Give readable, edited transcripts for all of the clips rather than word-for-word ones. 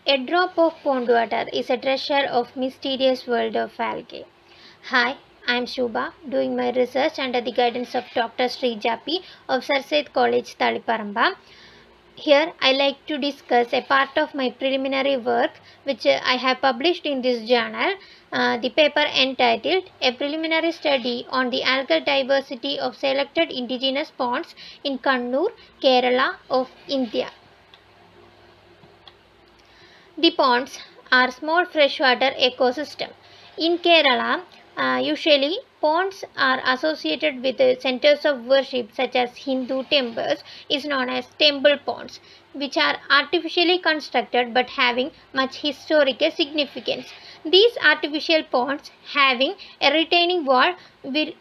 A drop of pond water is a treasure of mysterious world of algae. Hi, I am Shubha, doing my research under the guidance of Dr. Sri Japi of Sarseth College, Taliparamba. Here, I like to discuss a part of my preliminary work which I have published in this journal. The paper entitled A Preliminary Study on the Algal Diversity of Selected Indigenous Ponds in Kannur, Kerala of India. The ponds are small freshwater ecosystem. In Kerala, usually ponds are associated with centers of worship such as Hindu temples is known as temple ponds, which are artificially constructed but having much historical significance. These artificial ponds having a retaining wall which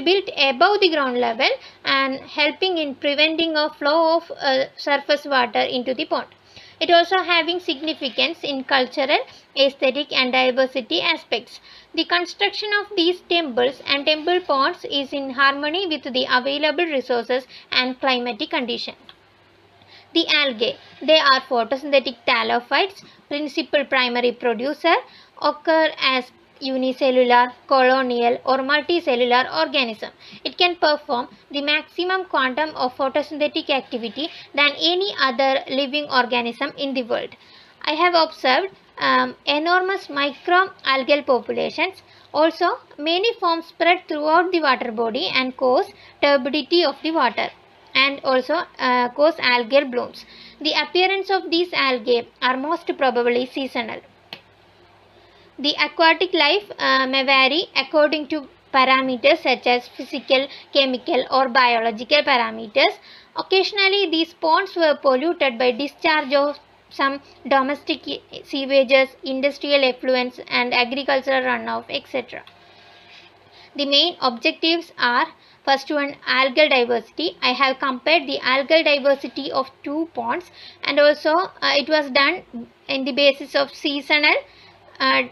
built above the ground level and helping in preventing a flow of surface water into the pond. It also having significance in cultural, aesthetic and diversity aspects. The construction of these temples and temple ponds is in harmony with the available resources and climatic conditions. The algae, they are photosynthetic thallophytes, principal primary producer, occur as unicellular, colonial or multicellular organism. It can perform the maximum quantum of photosynthetic activity than any other living organism in the world. I have observed enormous microalgal populations. Also, many forms spread throughout the water body and cause turbidity of the water and also cause algal blooms. The appearance of these algae are most probably seasonal. The aquatic life may vary according to parameters such as physical, chemical or biological parameters. Occasionally these ponds were polluted by discharge of some domestic sewages, industrial effluents and agricultural runoff, etc. The main objectives are: first one, algal diversity. I have compared the algal diversity of two ponds and also it was done in the basis of uh,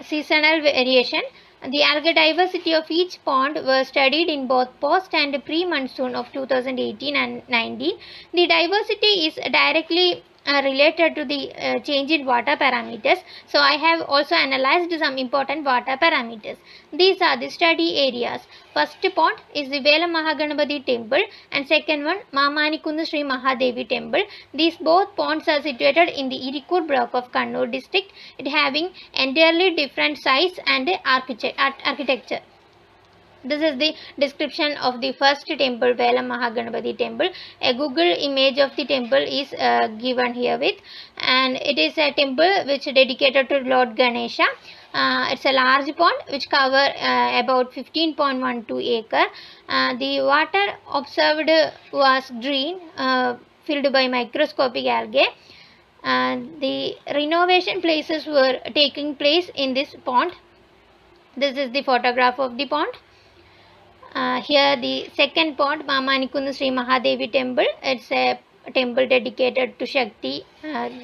seasonal variation. The algal diversity of each pond was studied in both post and pre-monsoon of 2018 and 19. The diversity is directly related to the change in water parameters. So I have also analyzed some important water parameters. These are the study areas. First pond is the Vela Mahaganapati temple and second one Mamanikundu Sri Mahadevi temple. These both ponds are situated in the Irikur block of Kannur district. It having entirely different size and architecture. This is the description of the first temple, Vela Mahaganapati temple. A Google image of the temple is given here with, and it is a temple which is dedicated to Lord Ganesha. It's a large pond which cover about 15.12 acre. The water observed was green, filled by microscopic algae. The renovation places were taking place in this pond. This is the photograph of the pond. Here the second pond, Mamanikundu Sri Mahadevi temple. It's a temple dedicated to Shakti, and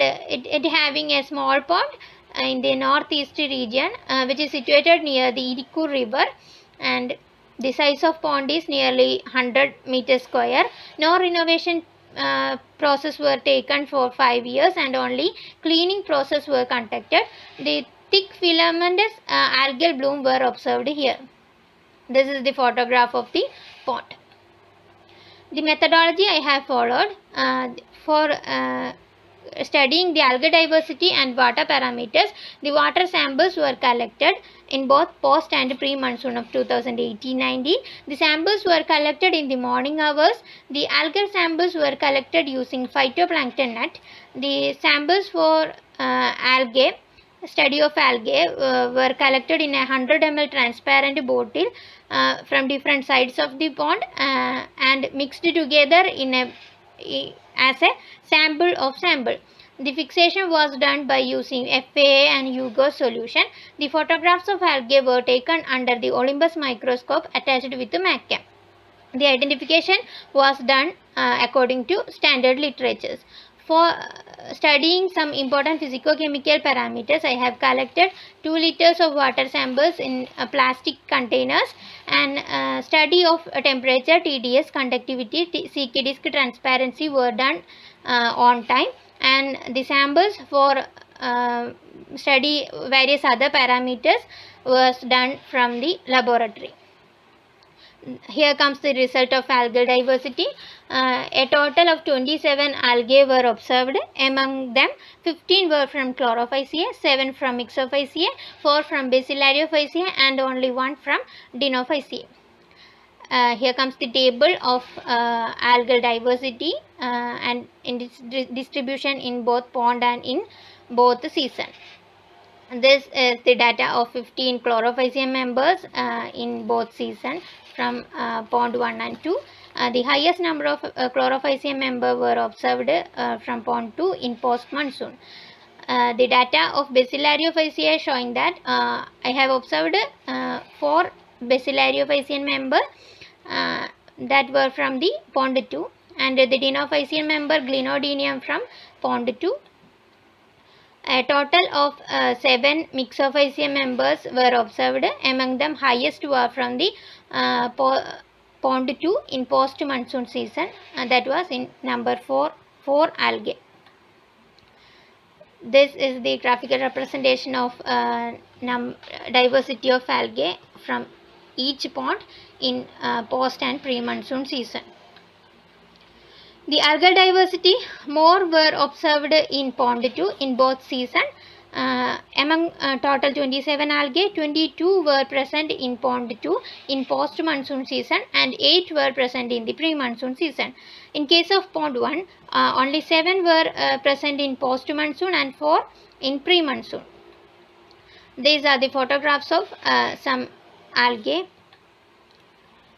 it having a small pond in the northeast region which is situated near the Irikur river, and the size of pond is nearly 100 meters square. No renovation process were taken for 5 years and only cleaning process were conducted. The thick filamentous algal bloom were observed here. This is the photograph of the pond. The methodology I have followed for studying the algal diversity and water parameters, the water samples were collected in both post and pre-monsoon of 2018-19. The samples were collected in the morning hours. The algal samples were collected using phytoplankton net. The samples for algae, study of algae were collected in a 100 ml transparent bottle from different sides of the pond and mixed together in as a sample of sample. The fixation was done by using FAA and HUGO solution. The photographs of algae were taken under the Olympus microscope attached with the MACCAM. The identification was done according to standard literatures. For studying some important physicochemical parameters, I have collected 2 liters of water samples in plastic containers, and study of temperature, TDS, conductivity, CK disk transparency were done on time, and the samples for study various other parameters was done from the laboratory. Here comes the result of algal diversity. A total of 27 algae were observed. Among them, 15 were from Chlorophyceae, 7 from Mixophyceae, 4 from Bacillariophyceae, and only 1 from Dinophyceae. Here comes the table of algal diversity and in its distribution in both pond and in both season. This is the data of 15 Chlorophyceae members in both seasons from pond 1 and 2. The highest number of Chlorophyceae members were observed from pond 2 in post-monsoon. The data of Bacillariophyceae showing that I have observed 4 Bacillariophycean members that were from the pond 2, and the Dinophycean member Glinodinium from pond 2. A total of 7 Mixophyceae members were observed. Among them, highest were from the pond 2 in post-monsoon season, that was in number 4 algae. This is the graphical representation of diversity of algae from each pond in post and pre-monsoon season. The algal diversity more were observed in pond 2 in both seasons. Among total 27 algae, 22 were present in pond 2 in post-monsoon season and 8 were present in the pre-monsoon season. In case of pond 1, only 7 were present in post-monsoon and 4 in pre-monsoon. These are the photographs of some algae.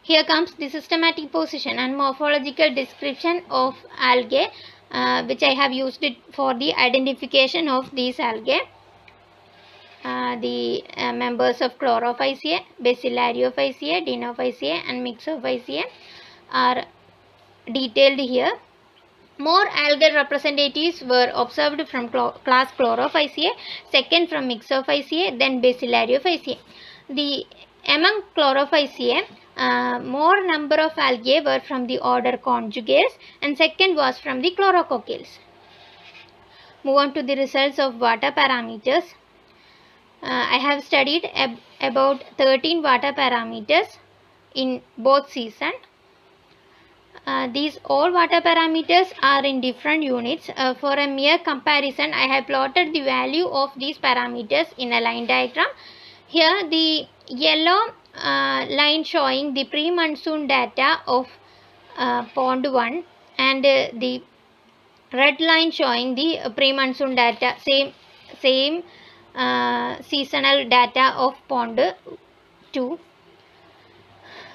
Here comes the systematic position and morphological description of algae, which I have used it for the identification of these algae. The members of Chlorophyceae, Bacillariophyceae, Dinophyceae and Mixophyceae are detailed here. More algal representatives were observed from class Chlorophyceae, second from Mixophyceae, then Bacillariophyceae. Among Chlorophyceae, more number of algae were from the order Conjugates, and second was from the Chlorococcales. Move on to the results of water parameters. I have studied about 13 water parameters in both seasons. These all water parameters are in different units. For a mere comparison, I have plotted the value of these parameters in a line diagram. Here the yellow line showing the pre-monsoon data of pond 1 and the red line showing the pre-monsoon data, same seasonal data of pond 2.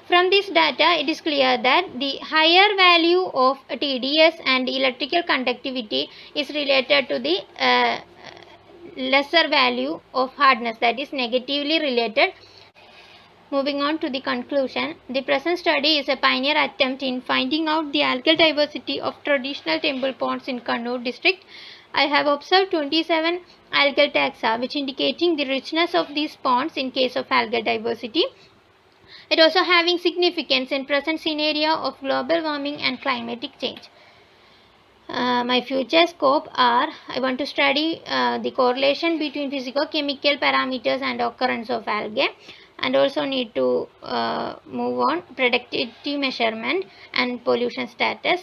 From this data, it is clear that the higher value of TDS and electrical conductivity is related to the lesser value of hardness, that is negatively related. Moving on to the conclusion, the present study is a pioneer attempt in finding out the algal diversity of traditional temple ponds in Kannur district. I have observed 27 algal taxa, which indicating the richness of these ponds in case of algal diversity. It also having significance in present scenario of global warming and climatic change. My future scope are, I want to study the correlation between physicochemical parameters and occurrence of algae, and also need to move on productivity measurement and pollution status.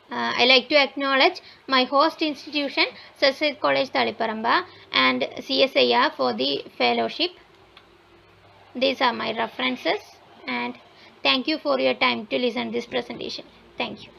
I like to acknowledge my host institution, Sir College Taliparamba, and CSIR for the fellowship. These are my references, and thank you for your time to listen this presentation. Thank you.